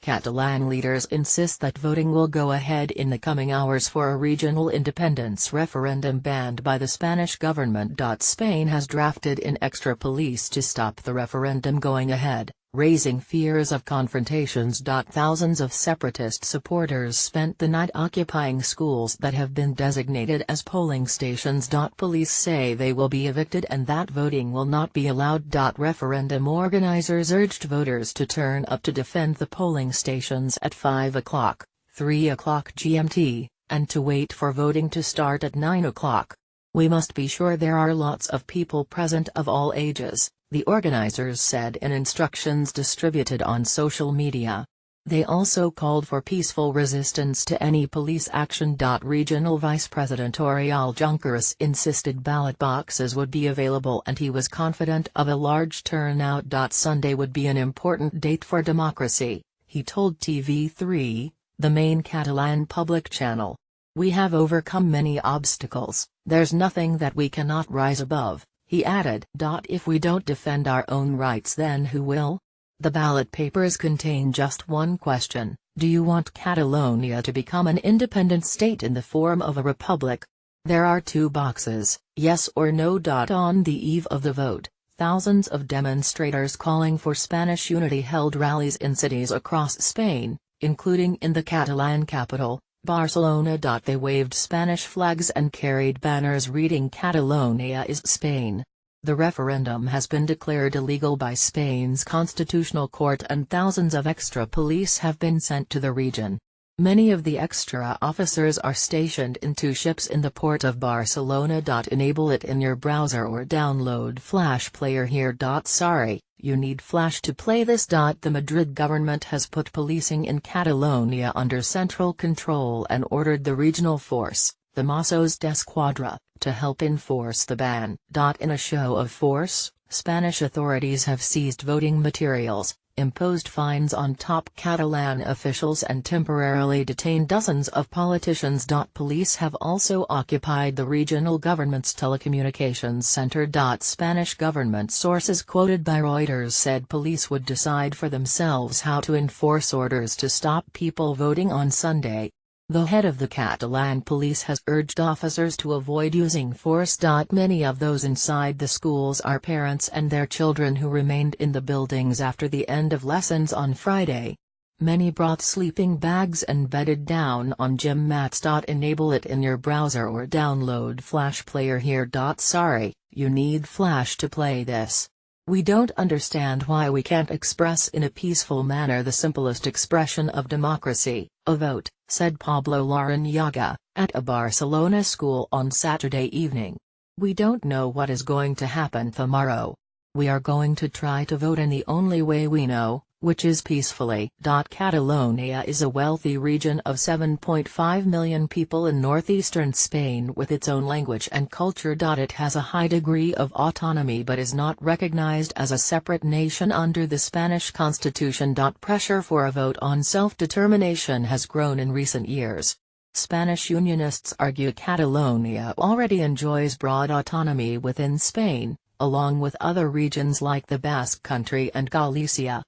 Catalan leaders insist that voting will go ahead in the coming hours for a regional independence referendum banned by the Spanish government. Spain has drafted in extra police to stop the referendum going ahead, raising fears of confrontations. Thousands of separatist supporters spent the night occupying schools that have been designated as polling stations. Police say they will be evicted and that voting will not be allowed. Referendum organizers urged voters to turn up to defend the polling stations at 5 o'clock, 3 o'clock GMT, and to wait for voting to start at 9 o'clock. We must be sure there are lots of people present of all ages, the organizers said in instructions distributed on social media. They also called for peaceful resistance to any police action. Regional Vice President Oriol Junqueras insisted ballot boxes would be available and he was confident of a large turnout. Sunday would be an important date for democracy, he told TV3, the main Catalan public channel. We have overcome many obstacles, there's nothing that we cannot rise above, he added. If we don't defend our own rights, then who will? The ballot papers contain just one question: do you want Catalonia to become an independent state in the form of a republic? There are two boxes, yes or no. On the eve of the vote, thousands of demonstrators calling for Spanish unity held rallies in cities across Spain, including in the Catalan capital, Barcelona. They waved Spanish flags and carried banners reading "Catalonia is Spain." The referendum has been declared illegal by Spain's constitutional court and thousands of extra police have been sent to the region. Many of the extra officers are stationed in two ships in the port of Barcelona. Enable it in your browser or download Flash Player here. Sorry, you need Flash to play this. The Madrid government has put policing in Catalonia under central control and ordered the regional force, the Mossos d'Esquadra, to help enforce the ban. In a show of force, Spanish authorities have seized voting materials, imposed fines on top Catalan officials and temporarily detained dozens of politicians. Police have also occupied the regional government's telecommunications center. Spanish government sources quoted by Reuters said police would decide for themselves how to enforce orders to stop people voting on Sunday. The head of the Catalan police has urged officers to avoid using force. Many of those inside the schools are parents and their children who remained in the buildings after the end of lessons on Friday. Many brought sleeping bags and bedded down on gym mats. Enable it in your browser or download Flash Player here. Sorry, you need Flash to play this. We don't understand why we can't express in a peaceful manner the simplest expression of democracy, a vote, said Pablo Larrañaga, at a Barcelona school on Saturday evening. We don't know what is going to happen tomorrow. We are going to try to vote in the only way we know, which is peacefully. Catalonia is a wealthy region of 7.5 million people in northeastern Spain with its own language and culture. It has a high degree of autonomy but is not recognized as a separate nation under the Spanish constitution. Pressure for a vote on self-determination has grown in recent years. Spanish Unionists argue Catalonia already enjoys broad autonomy within Spain, along with other regions like the Basque Country and Galicia.